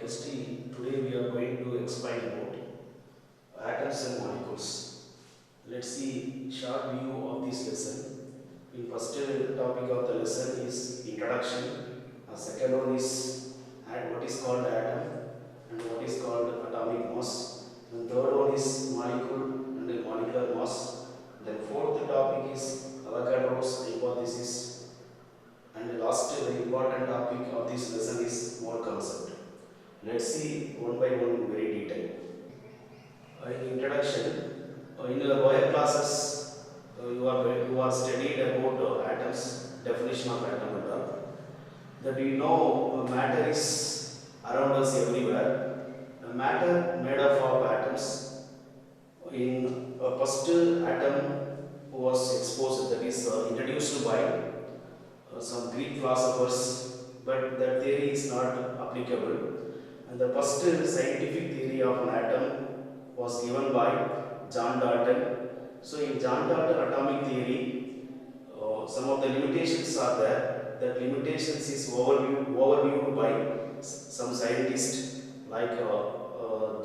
chemistry. Today we are going to explain about atoms and molecules. Let's see short view of this lesson. In first topic of the lesson is introduction. Second one is what is called atom and what is called atomic mass. And third one is molecule and molecular mass. Then fourth topic is Avogadro's hypothesis. And the last very important topic of this lesson is mole concept. Let's see one by one very detailed. In introduction, in your lower classes, you are studied about atoms, definition of atom and all. That you know matter is around us everywhere. Matter made up of atoms. In first atom was exposed, that is introduced by some Greek philosophers, but that theory is not applicable. And the first scientific theory of an atom was given by John Dalton. So in John Dalton atomic theory, some of the limitations are there. That limitations is overviewed by some scientists like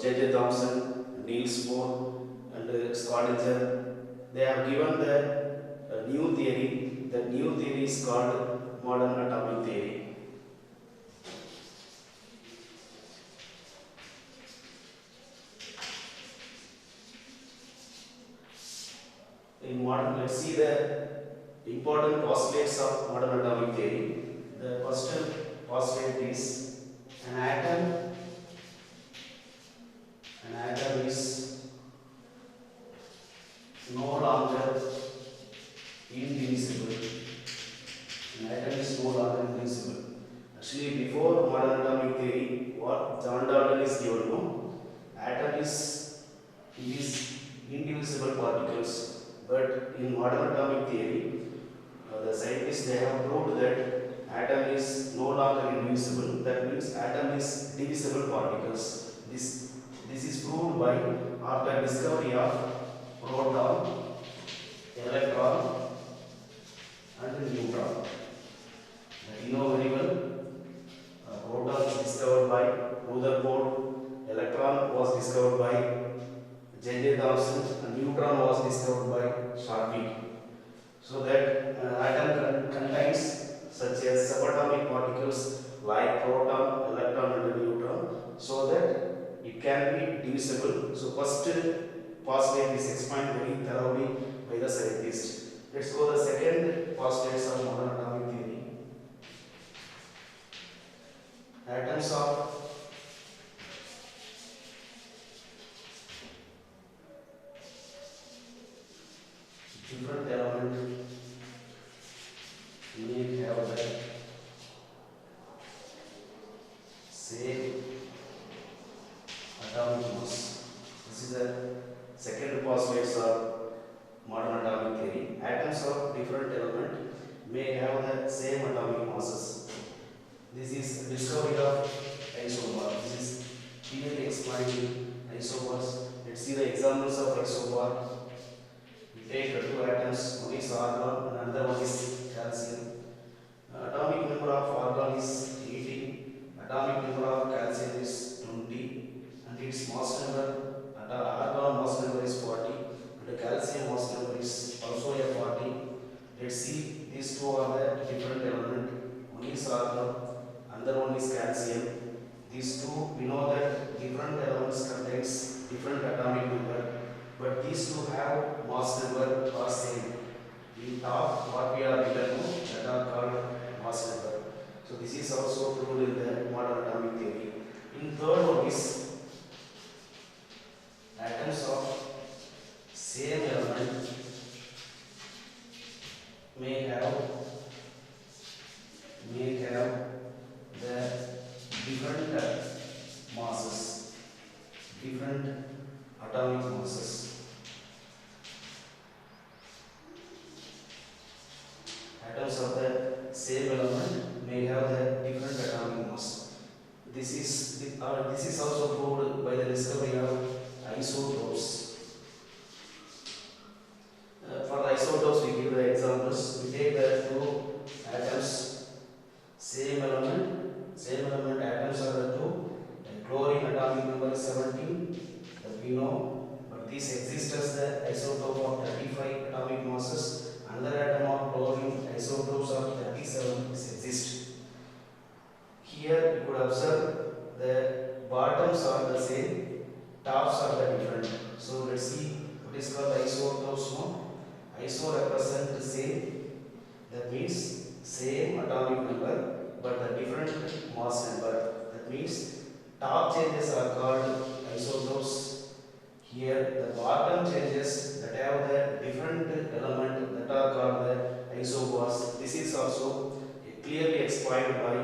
J.J. Thomson, Niels Bohr, and Schrödinger. They have given the new theory. The new theory is called modern atomic theory. In modern, let's see the important postulates of modern atomic theory. The first postulate is an atom. An atom is no longer indivisible. An atom is no longer indivisible. Actually, before modern atomic theory, what John Dalton is given, no? Atom is indivisible particles. But in modern atomic theory, the scientists they have proved that atom is no longer indivisible. That means atom is divisible particles. This is proved by after discovery of proton, electron, and neutron. You know very well. Proton is discovered by Rutherford. Electron was discovered by J.J. Thomson, and neutron was discovered by Sharpie. So that atom contains such as subatomic particles like proton, electron, and neutron, so that it can be divisible. So first postulate is explained very thoroughly by the scientists. Let's go to the second postulates of modern atomic theory. Atoms of different element may have the same atomic mass. This is the second postulate of modern atomic theory. Atoms of different element may have the same atomic masses. This is discovery of isobar. This is clearly explained in isobars. Let's see the examples of isobar. Take two atoms, one is argon and another one is calcium. Atomic number of argon is 18, atomic number of calcium is 20, and its mass number, argon mass number is 40, and the calcium mass number is also a 40. Let's see, these two are the different element. One is argon, another one is calcium. These two, we know that different elements contains different atomic number. But these two have mass number are same. In top, what we are written that are called mass number. So this is also proved in the modern atomic theory. In third one is atoms of same element may have the different masses, different atomic masses. Atoms of the same element may have the different atomic mass. This is also proved by the discovery of isotopes. For the isotopes, we give the examples. We take the two atoms, same element atoms are the two chlorine atomic number is 17, that we know, but this exists as the isotope of 35 atomic masses. Another atom of chlorine isotopes of 37 exist. Here you could observe the bottoms are the same, tops are the different. So let's see what is called isotopes. No? Iso represent the same, that means same atomic number but the different mass number. That means top changes are called isotopes. Here the bottom changes that have the different element that are called the isobars. This is also clearly explained by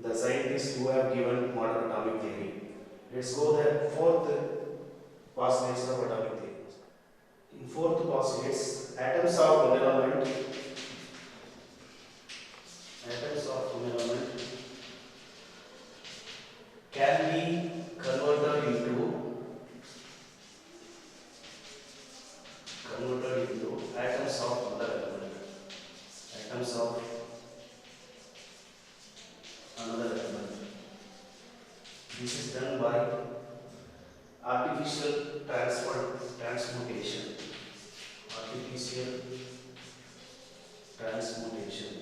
the scientists who have given modern atomic theory. Let's go the fourth postulates of atomic theory. In fourth postulates, atoms of one element can be converted into atoms of another element. Atoms of another element. This is done by artificial transmutation. Artificial transmutation.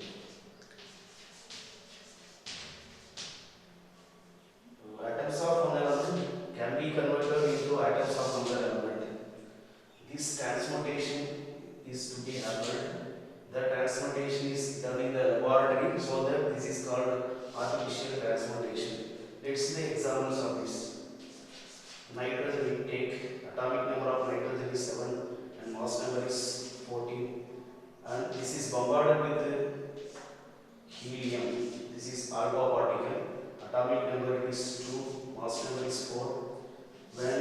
Atoms of one element can be converted into atoms of another element. This transmutation is to be happened. The transmutation is done in the laboratory, so that this is called artificial transmutation. Let's see the examples of this. Nitrogen we take, atomic number of nitrogen is 7 and mass number is 14, and this is bombarded with helium. This is alpha particle. Atomic number is 2, mass number is 4. When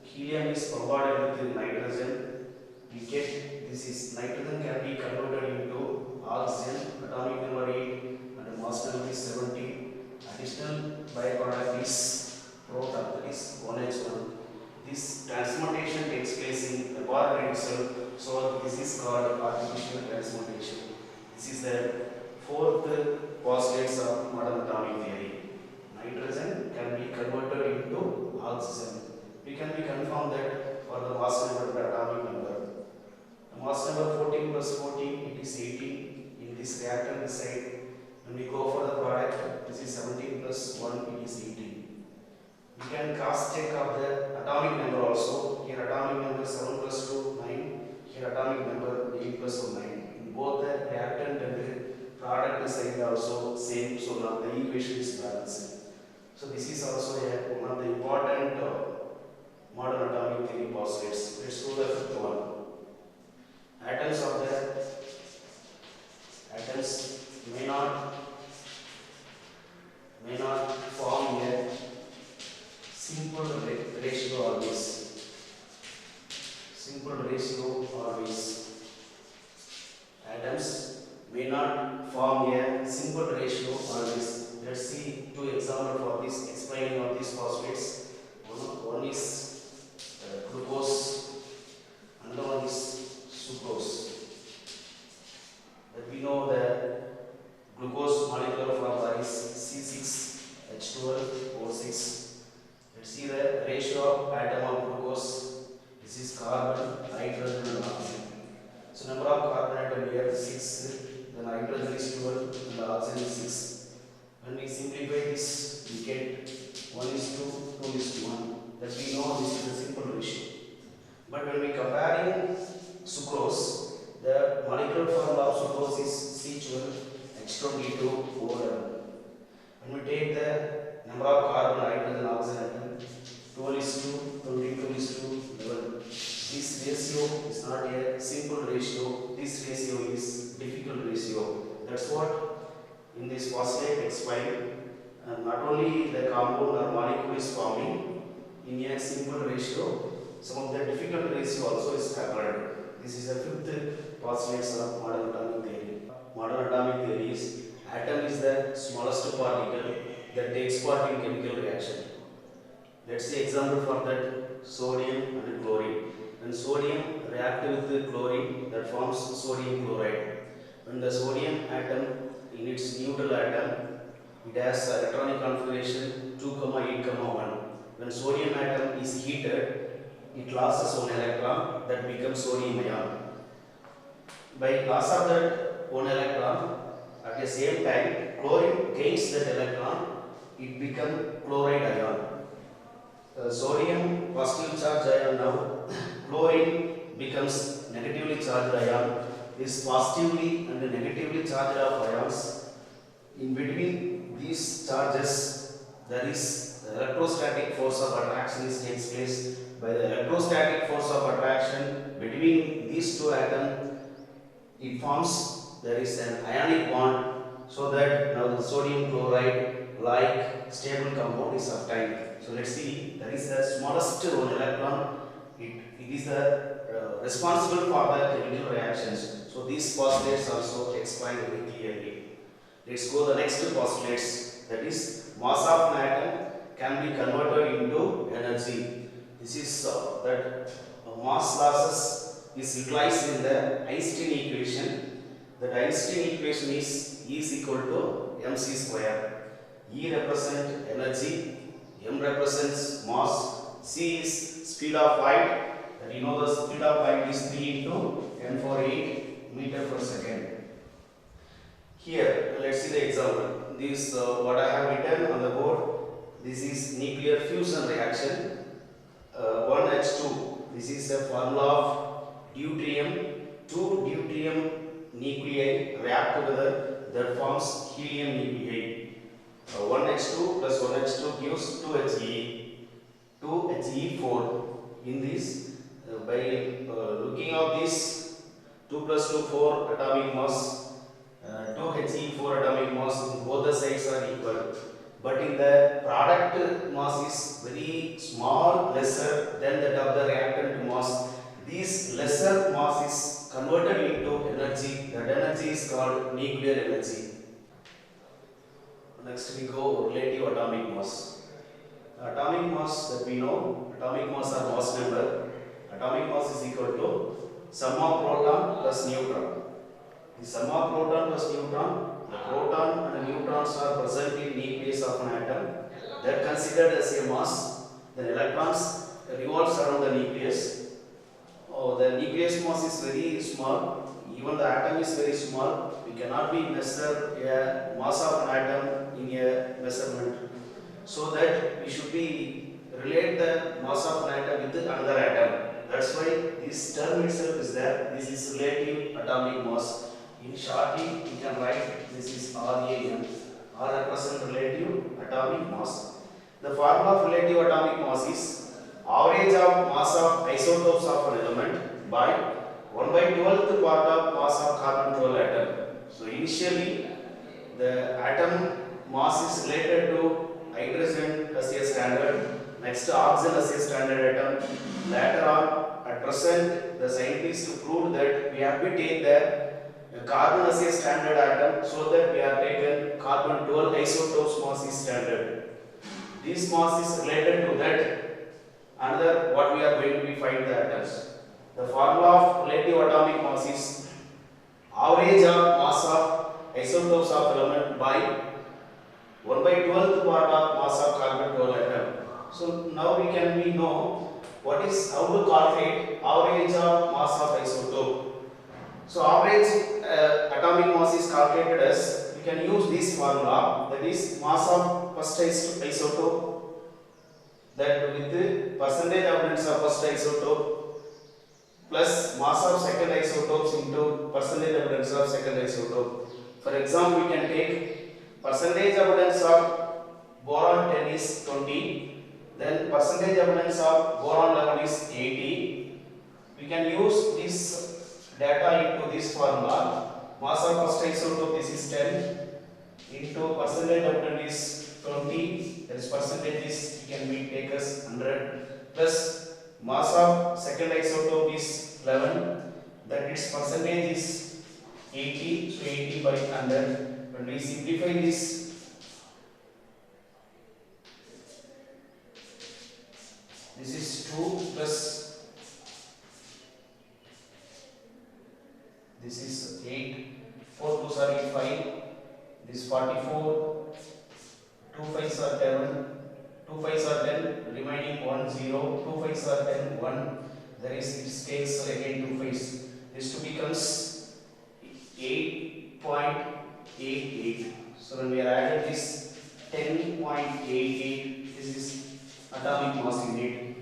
helium is bombarded with nitrogen, we get this is nitrogen can be converted into oxygen. Atomic number 8 and mass number is 17. Additional byproduct is proton, that is 1H1. This transmutation takes place in the laboratory itself, so this is called artificial transmutation. This is the fourth postulates of modern atomic theory. Nitrogen can be converted into oxygen. We can be confirmed that for the mass number, the atomic number. The mass number 14 plus 14, it is 18. In this reactor this side, when we go for the product, this is 17 plus 1, it is 18. We can cross check of the atomic number also. Here atomic number 7 plus 2, 9. Here atomic number 8 plus 2, 9. In both the reactant and the product side also same, so now the equation is balanced. So this is also one of the important modern atomic theory postulates. Let's go the fifth one. Atoms may not form a simple ratio always. Simple ratio always. Atoms may not form a simple ratio always. Let's see two examples for this explaining of these postulates. One is glucose, another one is sucrose. That we know the glucose molecular formula is C6H12O6. Let's see the ratio of atom of glucose. This is carbon, nitrogen and oxygen. So number of carbon atom here is 6, the nitrogen is 12 and the oxygen is 6. When we simplify this, we get 1 is to 2 is to 1. That we know this is a simple ratio. But when we compare sucrose, the molecular formula of sucrose is C12H22O11. When we take the number of carbon, nitrogen, oxygen atom, 12 is to 22 is to 11. This ratio is not a simple ratio. This ratio is difficult ratio. That's what in this postulate explained. Not only the compound or molecule is forming in a simple ratio, some of the difficult ratio also is occurred. This is the fifth postulate of modern atomic theory. Modern atomic theory is atom is the smallest particle that takes part in chemical reaction. Let's see example for that: sodium and chlorine. When sodium reacts with chlorine, that forms sodium chloride. When the sodium atom in its neutral atom It has electronic configuration 2, 8, 1. When sodium atom is heated, it loses one electron, that becomes sodium ion. By loss of that one electron, at the same time, chlorine gains that electron, it becomes chloride ion. Sodium positive charge ion now, chlorine becomes negatively charged ion. Is positively and negatively charged of ions. In between these charges, there is the electrostatic force of attraction takes place. By the electrostatic force of attraction between these two atoms, it forms, there is an ionic bond, so that now the sodium chloride like stable compound is obtained. So let's see, there is the smallest one electron, it is the responsible for the chemical reactions. So these postulates also explain very clearly. Let's go to the next postulates, that is mass of an atom can be converted into energy. This is that mass losses is utilized in the Einstein equation. That Einstein equation is E is equal to mc square. E represents energy, m represents mass, c is speed of light. That you know the speed of light is 3 into 10 power 8 meter per second. Here, let's see the example. This what I have written on the board. This is nuclear fusion reaction. 1H2. This is the formula of deuterium. Two deuterium nuclei react together. That forms helium nuclei. 1H2 plus 1H2 gives 2He. 2He4. In this, by looking at this, 2 plus 2 4 atomic mass. 2He4 atomic mass, both the sides are equal, but in the product mass is very small, lesser than that of the reactant mass. This lesser mass is converted into energy. That energy is called nuclear energy. Next we go relative atomic mass. Atomic mass that we know, atomic mass or mass number. Atomic mass is equal to sum of proton plus neutron. The sum of proton plus neutron, the proton and the neutrons are present in nucleus of an atom. They are considered as a mass. The electrons revolves around the nucleus. The nucleus mass is very small. Even the atom is very small. We cannot be measure a mass of an atom in a measurement. So that we should be relate the mass of an atom with another atom. That's why this term itself is there. This is relative atomic mass. In shorty, we can write this is RAM. R represents relative atomic mass. The formula of relative atomic mass is average of mass of isotopes of an element by 1 by 12th part of mass of carbon 12 atom. So initially, the atom mass is related to hydrogen as a standard, next oxygen as a standard atom. Later on, at present, the scientists proved that we have to take the carbon as a standard atom, so that we have taken carbon 12 isotopes mass is standard. This mass is related to that another what we are going to be find the atoms. The formula of relative atomic mass is average of mass of isotopes of element by 1 by 12th part of mass of carbon 12 atom. So now we can know what is how to calculate average of mass of isotope. So average atomic mass is calculated as, we can use this formula, that is mass of first isotope, that with the percentage abundance of first isotope plus mass of second isotopes into percentage abundance of second isotope. For example, we can take percentage abundance of boron 10 is 20, then percentage abundance of boron 11 is 80. We can use this data into this formula. Mass of first isotope, this is 10 into percentage abundance is 20, that is percentage is can be take as 100, plus mass of second isotope is 11, that its percentage is 80, so 80 by 100. When we simplify this, this is 2 plus this is 8, 4 2s are 5, this 44, 0, 2 5s are 10, 1, there is it takes again 2 5s, this 2 becomes 8.88. So when we are added this 10.88, this is atomic mass unit.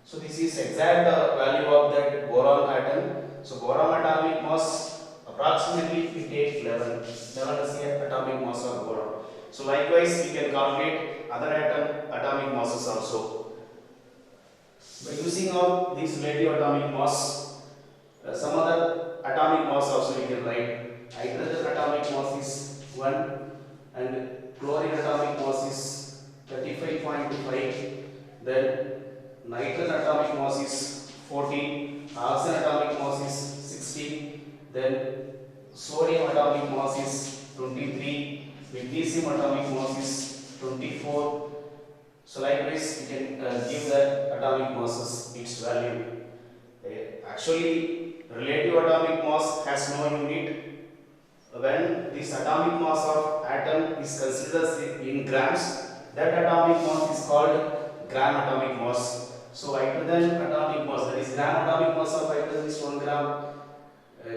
So this is exact value of that boron atom. So boron atomic mass approximately we take 11 is the atomic mass of boron. So likewise we can calculate other atomic masses also. By using of this relative atomic mass, some other atomic mass also we can write. Hydrogen atomic mass is 1 and chlorine atomic mass is 35.25. Then nitrogen atomic mass is 14, oxygen atomic mass is 16, then sodium atomic mass is 23, magnesium atomic mass is 24. So likewise we can give that atomic masses its value. Actually relative atomic mass has no unit. When this atomic mass of atom is considered in grams, that atomic mass is called gram atomic mass. So hydrogen atomic mass, that is gram atomic mass of hydrogen is 1 gram.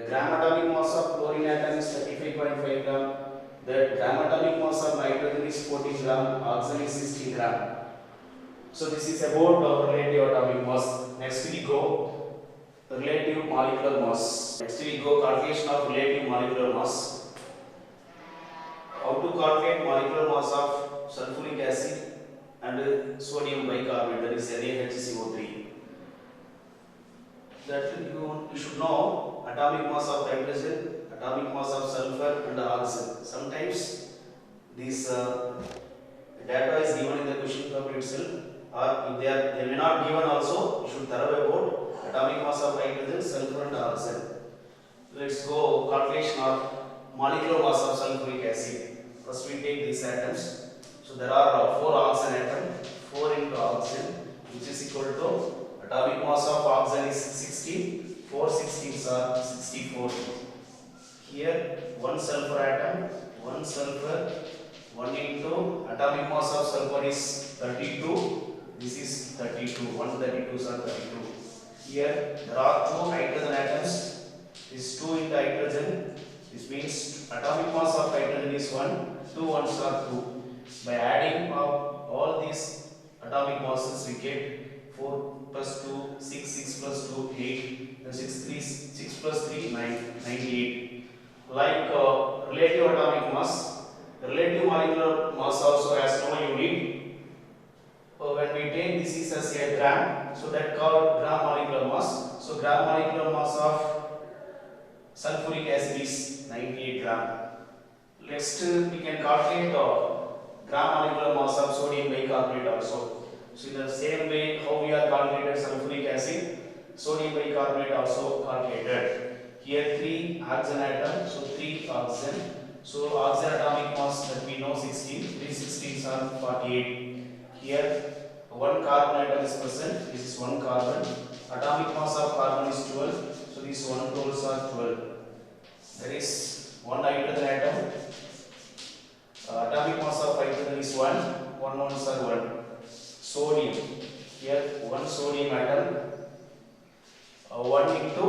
Gram atomic mass of chlorine atom is 35.5 gram. The gram atomic mass of nitrogen is 14 gram. Oxygen is 16 gram. So this is about relative atomic mass. Next we go relative molecular mass. Next we go calculation of relative molecular mass. How to calculate molecular mass of sulfuric acid and sodium bicarbonate, that is NaHCO3. That you should know atomic mass of hydrogen, atomic mass of sulfur and oxygen. Sometimes this data is given in the question paper itself, or if they may not given also, you should thorough about atomic mass of hydrogen, sulfur and oxygen. Let's go calculation of molecular mass of sulfuric acid. First we take these atoms. So there are 4 oxygen atoms, 4 into oxygen, which is equal to atomic mass of oxygen is 16, 4 16s are 64. Here 1 sulfur atom, 1 sulfur, 1 into atomic mass of sulfur is 32, this is 32, 1 32s are 32. Here there are 2 hydrogen atoms, this 2 into hydrogen, this means atomic mass of hydrogen is 1, 2 1s are 2. By adding up all these atomic masses we get 4 plus 2, 6, 6 plus 2, 8, and 6 plus 3, 9, 98. Like relative atomic mass, relative molecular mass also has no unit. When we take this is as a gram, so that called gram molecular mass. So gram molecular mass of sulfuric acid is 98 gram. Next we can calculate gram molecular mass of sodium bicarbonate also. So in the same way how we are calculated sulfuric acid, sodium bicarbonate also calculated. Here 3 oxygen atom, so 3 oxygen. So oxygen atomic mass that we know 16, 3 16s are 48. Here 1 carbon atom is present, this is 1 carbon. Atomic mass of carbon is 12, so these 1 12s are 12. There is 1 hydrogen atom. Atomic mass of hydrogen is 1, 1 1s are 1. Sodium, here 1 sodium atom, 1 into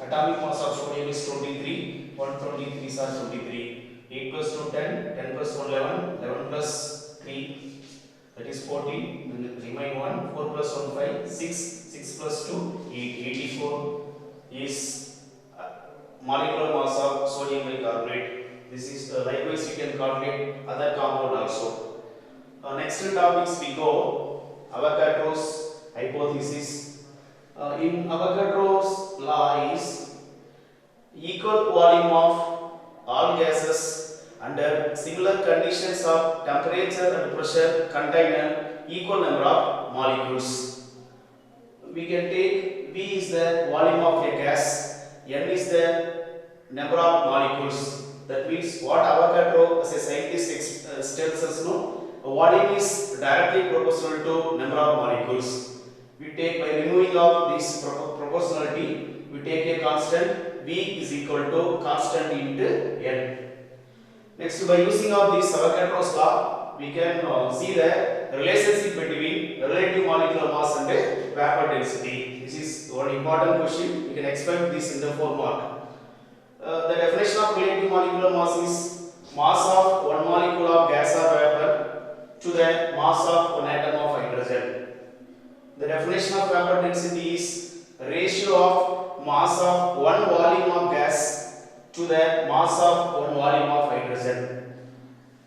atomic mass of sodium is 23, 1 23s are 23. 8 plus 2 10, 10 plus 1 11, 11 plus 3 that is 14, then remain 1, 4 plus 1 5, 6, 6 plus 2 8, 84 is molecular mass of sodium bicarbonate. This is likewise you can calculate other compound also. Next topics we go Avogadro's hypothesis. In Avogadro's law is equal volume of all gases under similar conditions of temperature and pressure contain an equal number of molecules. We can take V is the volume of a gas, N is the number of molecules. That means what Avogadro as a scientist tells us, no, volume is directly proportional to number of molecules. We take by removing of this proportionality, we take a constant V is equal to constant into N. Next, by using of this Avogadro's law, we can see the relationship between relative molecular mass and vapor density. This is one important question. You can expect this in the 4 mark. The definition of relative molecular mass is mass of one molecule of gas or vapor to the mass of one atom of hydrogen. The definition of vapor density is ratio of mass of one volume of gas to the mass of one volume of hydrogen.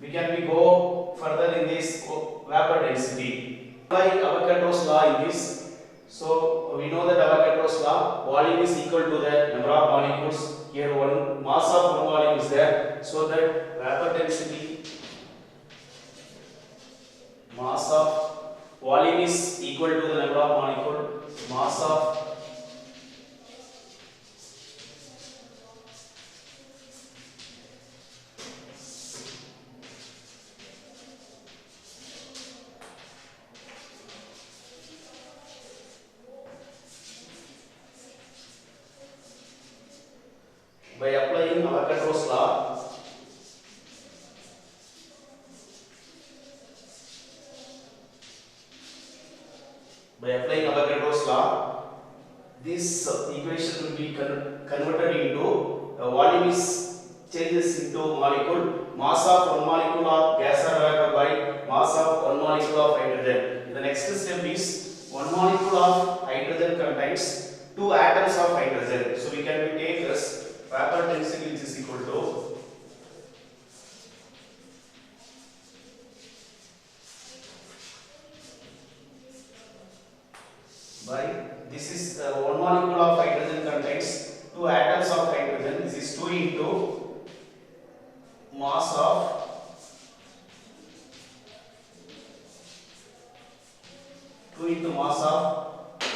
We go further in this vapor density. By Avogadro's law in this. So we know that Avogadro's law, volume is equal to the number of molecules. Here one mass of one volume is there, so that vapor density mass of volume is equal to the number of molecule. Mass of by applying Avogadro's law, this equation will be converted into volume is changes into molecule, mass of one molecule of gas or vapor by mass of one molecule of hydrogen. The next step is one molecule of hydrogen contains two atoms of hydrogen. So we can take as vapor density which is equal to by this is one molecule of hydrogen contains two atoms of hydrogen. This is 2 into mass of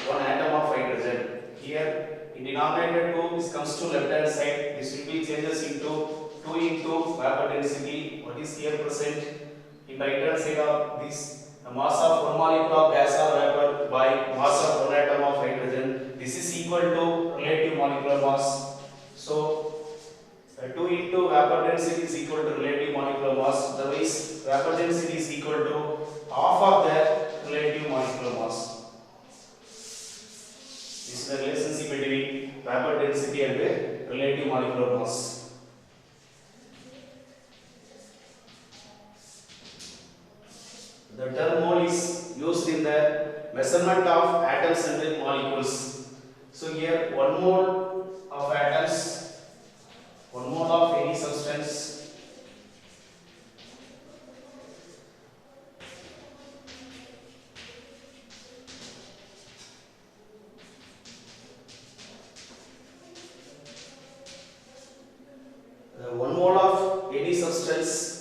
one atom of hydrogen. Here in denominator 2 this comes to left hand side. This will be changes into 2 into vapor density. What is here present in right hand side of this? The mass of one molecule of gas or vapor by mass of one atom of hydrogen. This is equal to relative molecular mass. So 2 into vapor density is equal to relative molecular mass. Otherwise, vapor density is equal to half of the relative molecular mass. This is the relationship between vapor density and the relative molecular mass. The term mole is used in the measurement of atoms and molecules. So here 1 mole of atoms, 1 mole of any substance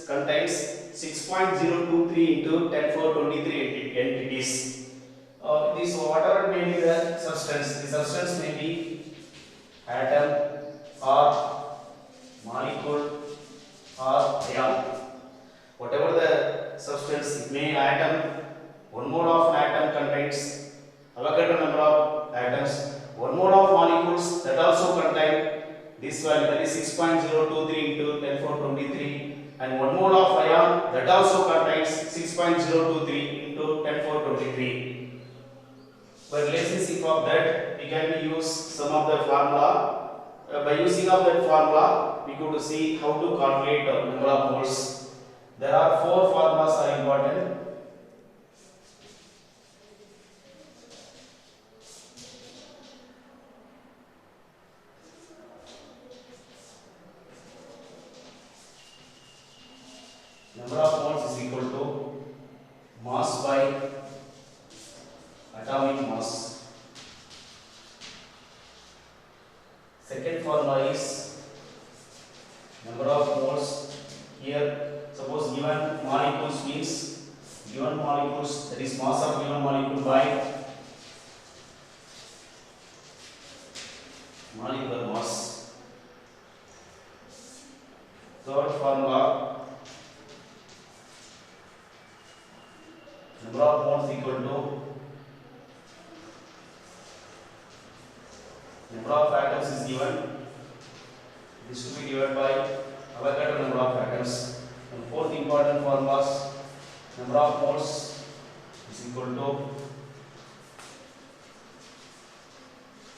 contains 6.023 into 10 power 23 entities. This whatever may be the substance may be atom or molecule or ion. Whatever the substance, it may atom, 1 mole of an atom contains Avogadro number of atoms, 1 mole of molecules that also contain this value, that is 6.023 into 10 power 23, and 1 mole of ion that also contains 6.023 into 10 power 23. By relationship of that, we can use some of the formula. By using of that formula, we go to see how to calculate the number of moles. There are 4 formulas are important. Number of moles is equal to mass by atomic mass. Second formula is number of moles. Here, suppose given molecules means given molecules, that is mass of given molecule by molecular mass. Third formula, number of moles equal to number of atoms is given. This will be divided by Avogadro number of atoms. And fourth important formulas, number of moles is equal to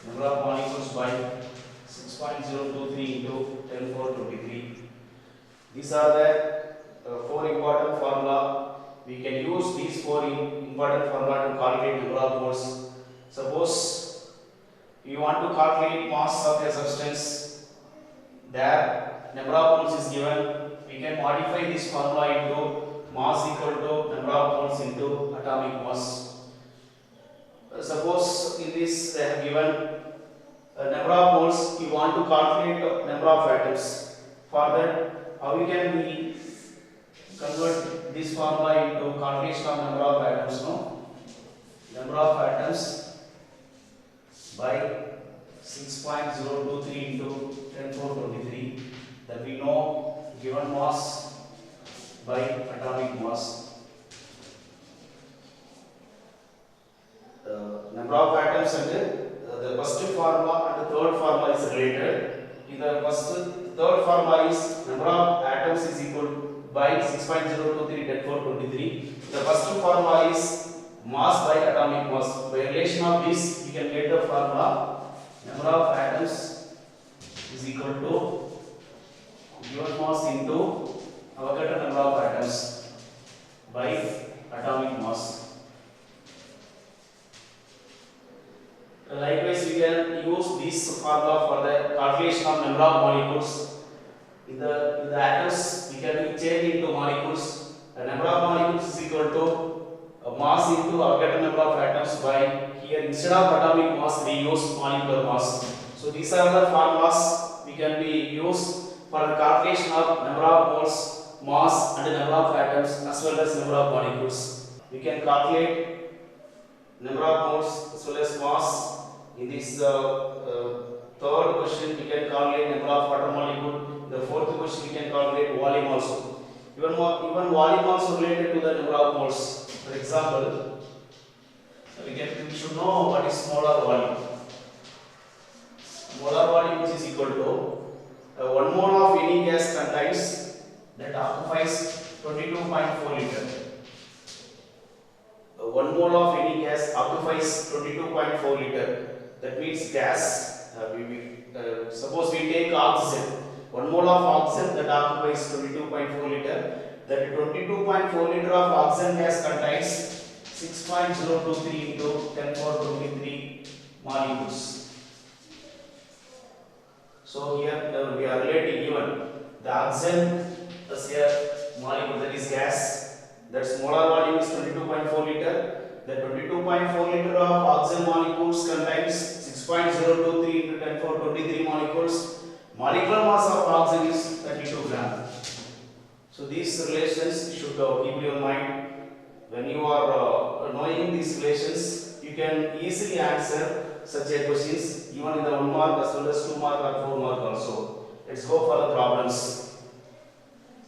number of molecules by 6.023 into 10^23. These are the four important formula. We can use these four important formula to calculate number of moles. Suppose you want to calculate mass of a substance, there number of moles is given. We can modify this formula into mass equal to number of moles into atomic mass. Suppose in this they have given number of moles, you want to calculate number of atoms. For that, how we can convert this formula into calculation of number of atoms? No, number of atoms by 6.023 into 10^23. That we know given mass by atomic mass. Number of atoms and the first formula and the third formula is related. In the third formula is number of atoms is equal by 6.023 10^23. The first formula is mass by atomic mass. By relation of this, we can get the formula number of atoms is equal to given mass into Avogadro number of atoms by atomic mass. Likewise, we can use this formula for the calculation of number of molecules. In the atoms, we can change into molecules. The number of molecules is equal to mass into Avogadro number of atoms by, here instead of atomic mass we use molecular mass. So these are the formulas we can be used for the calculation of number of moles, mass and number of atoms as well as number of molecules. We can calculate number of moles as well as mass. In this third question, we can calculate number of water molecule. In the fourth question, we can calculate volume also. Even volume also related to the number of moles. For example, we should know what is molar volume. Molar volume which is equal to 1 mole of any gas contains that occupies 22.4 liter. 1 mole of any gas occupies 22.4 liter. That means gas. Suppose we take oxygen. 1 mole of oxygen that occupies 22.4 liter. That 22.4 liter of oxygen gas contains 6.023 into 10^23 molecules. So here we are relating given the oxygen as a molecule, that is gas. That's molar volume is 22.4 liter. The 22.4 liter of oxygen molecules contains 6.023 into 10^23 molecules. Molecular mass of oxygen is 32 gram. So these relations should keep in your mind. When you are knowing these relations, you can easily answer such a questions even in the 1 mark as well as 2 mark or 4 mark also. Let's go for the problems.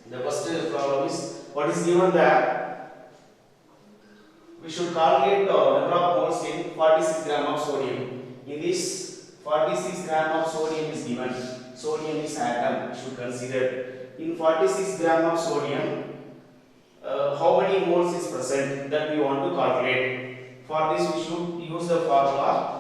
The first problem is, what is given there? We should calculate number of moles in 46 gram of sodium. In this 46 gram of sodium is given. Sodium is atom. We should consider in 46 gram of sodium how many moles is present, that we want to calculate. For this we should use the formula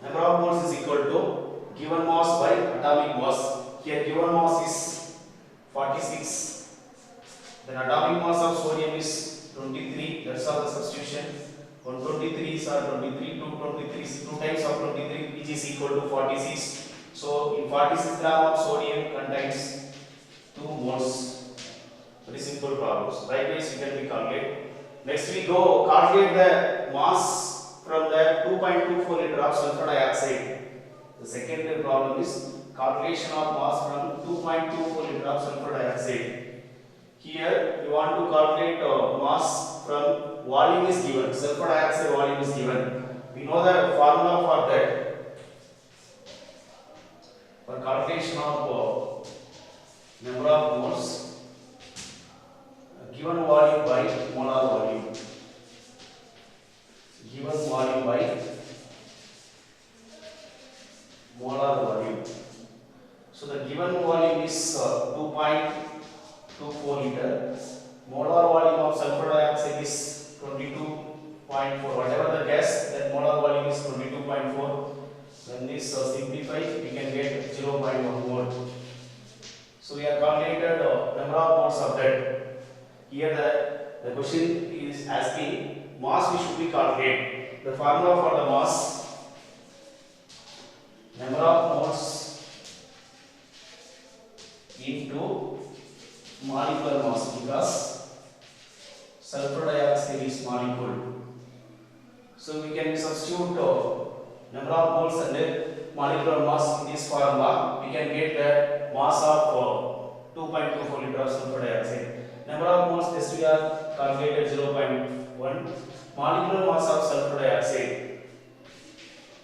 number of moles is equal to given mass by atomic mass. Here given mass is 46, then atomic mass of sodium is 23. That's all the substitution. 123 is 23, 223 is 2 times of 23, which is equal to 46. So in 46 gram of sodium contains 2 moles. Very simple problems. Likewise, we can calculate. Next we go calculate the mass from the 2.24 liter of sulfur dioxide. The second problem is calculation of mass from 2.24 liter of sulfur dioxide. Here you want to calculate mass from volume is given. Sulfur dioxide volume is given. We know the formula for that. For calculation of number of moles, given volume by molar volume. Given volume by molar volume. So the given volume is 2.24 liter. Molar volume of sulfur dioxide is 22.4. Whatever the gas, that molar volume is 22.4. When this simplifies, we can get 0.1 mole. So we have calculated number of moles of that. Here the question is asking mass we should be calculate. The formula for the mass, number of moles into molecular mass, because sulfur dioxide is molecule. So we can substitute number of moles and molecular mass in this formula. We can get the mass of 2.24 liter of sulfur dioxide. Number of moles test we have calculated 0.1. Molecular mass of sulfur dioxide,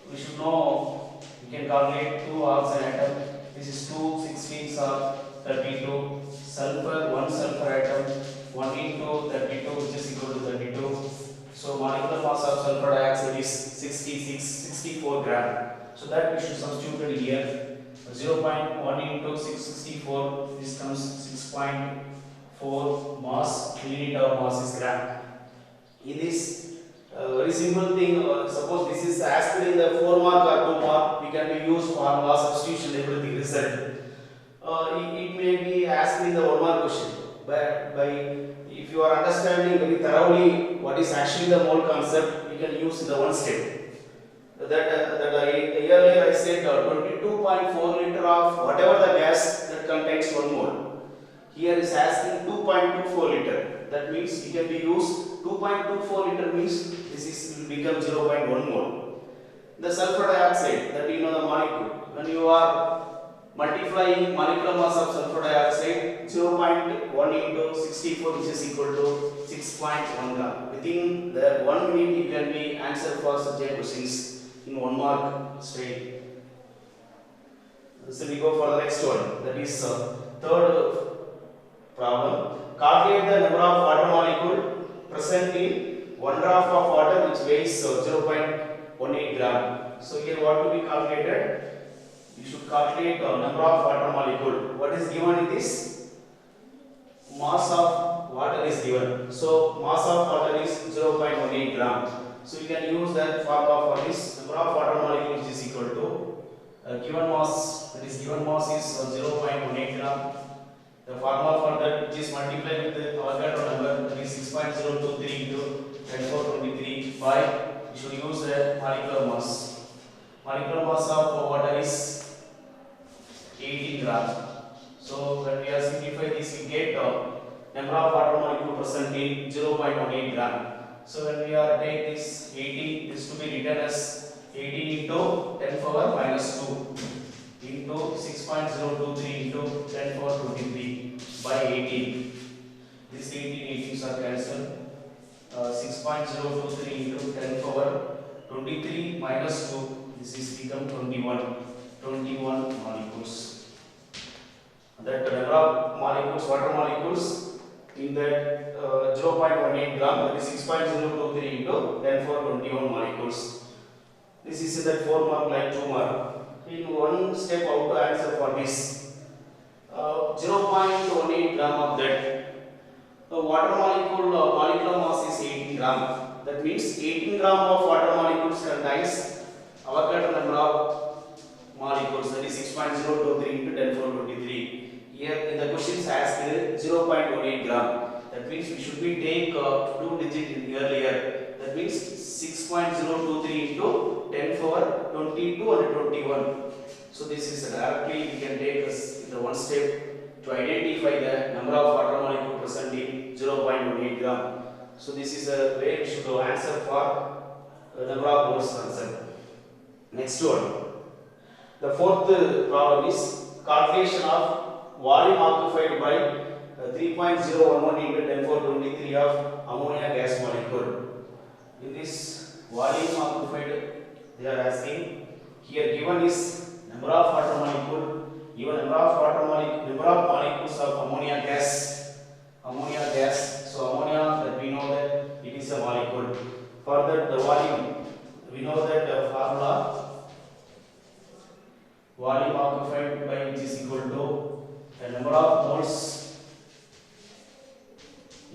we should know, we can calculate 2 oxygen atom. This is 2, 16 are 32. Sulfur, 1 sulfur atom, 1 into 32, which is equal to 32. So molecular mass of sulfur dioxide is 64 gram. So that we should substitute it here. 0.1 into 664, this comes 6.4 mass, unit of mass is gram. In this very simple thing, suppose this is asked in the 4 mark or 2 mark, we can use formula, substitution, everything result. It may be asked in the 1 mark question, but if you are understanding very thoroughly what is actually the mole concept, you can use in the one step. Earlier I said 22.4 liter of whatever the gas that contains 1 mole. Here is asking 2.24 liter. That means it can be used 2.24 liter means this is will become 0.1 mole. The sulfur dioxide, that you know the molecule. When you are multiplying molecular mass of sulfur dioxide, 0.1 into 64, which is equal to 6.1 gram. Within the 1 minute you can be answer for such questions in 1 mark straight. So we go for the next one. That is third problem. Calculate the number of water molecule present in 1 drop of water which weighs 0.18 gram. So here what to be calculated? You should calculate number of water molecule. What is given in this? Mass of water is given. So mass of water is 0.18 gram. So you can use that formula for this. Number of water molecules is equal to given mass. That is given mass is 0.18 gram. The formula for that, which is multiplied with the Avogadro number, that is 6.023 into 10⁻23 by, you should use the molecular mass. Molecular mass of water is 18 gram. So when we are simplify this, we get number of water molecule present in 0.18 gram. So when we are take this 18, this to be written as 18 into 10⁻⁻2 into 6.023 into 10⁻23 by 18. This 18 are cancelled. 6.023 into 10⁻23 minus 2. This is become 21 molecules. That number of molecules, water molecules in that 0.18 gram, that is 6.023 into 10⁻21 molecules. This is in that 4 mark like 2 mark. In one step how to answer for this. 0.18 gram of that. The water molecule molecular mass is 18 gram. That means 18 gram of water molecules contains Avogadro number of molecules, that is 6.023 into 10⁻23. Here in the questions asked 0.18 gram. That means we should be take 2 digit earlier. That means 6.023 into 10⁻22 and 21. So this is directly we can take us in the one step to identify the number of water molecule present in 0.18 gram. So this is a way we should answer for the number of moles concerned. Next one. The fourth problem is calculation of volume occupied by 3.011 into 10⁻23 of ammonia gas molecule. In this volume occupied, they are asking, here given is number of water molecule, given number of molecules of ammonia gas. So ammonia, that we know that it is a molecule. For that the volume, we know that the formula volume occupied by which is equal to the number of moles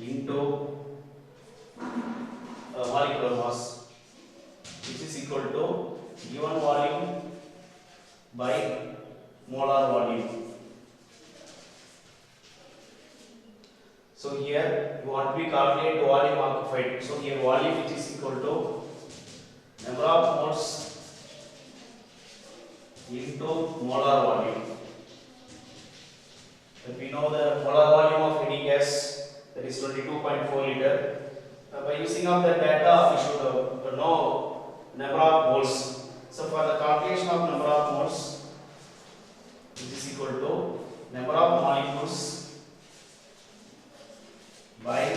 into molecular mass, which is equal to given volume by molar volume. So here you want to calculate the volume occupied. So here volume which is equal to number of moles into molar volume. If we know the molar volume of any gas, that is 22.4 liter. By using of the data, we should know number of moles. So for the calculation of number of moles, which is equal to number of molecules by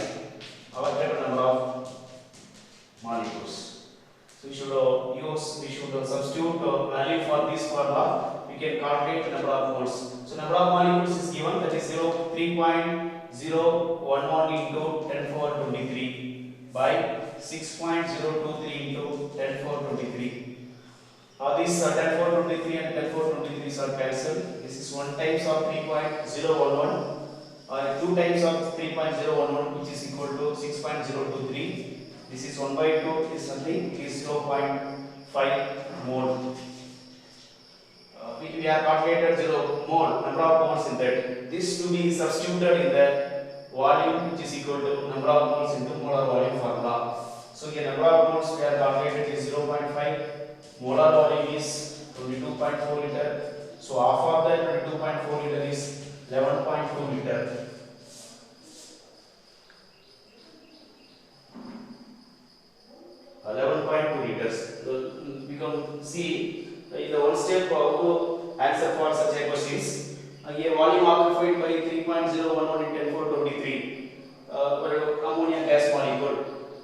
our given number of molecules. So we should substitute value for this formula. We can calculate the number of moles. So number of molecules is given, that is 3.011 into 10⁻23 by 6.023 into 10⁻23. These 10⁻23 and 10⁻23 are cancelled. This is 1 times of 3.011 or 2 times of 3.011, which is equal to 6.023. This is 1 by 2 is something is 0.5 mole. We are calculated 0 mole, number of moles in that. This to be substituted in the volume, which is equal to number of moles into molar volume formula. So here number of moles we are calculated is 0.5. Molar volume is 22.4 liter. So half of that 22.4 liter is 11.2 liter. We can see in the one step how to answer for such a questions. Here volume occupied by 3.011 in 10⁻23 ammonia gas molecule.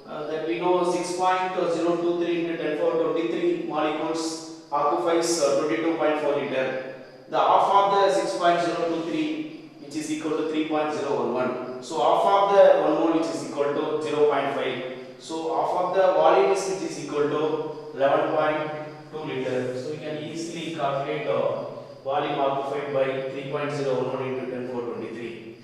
That we know 6.023 into 10⁻23 molecules occupies 22.4 liter. The half of the 6.023, which is equal to 3.011. So half of the 1 mole, which is equal to 0.5. So half of the volume is which is equal to 11.2 liter. So we can easily calculate volume occupied by 3.011 into 10⁻23.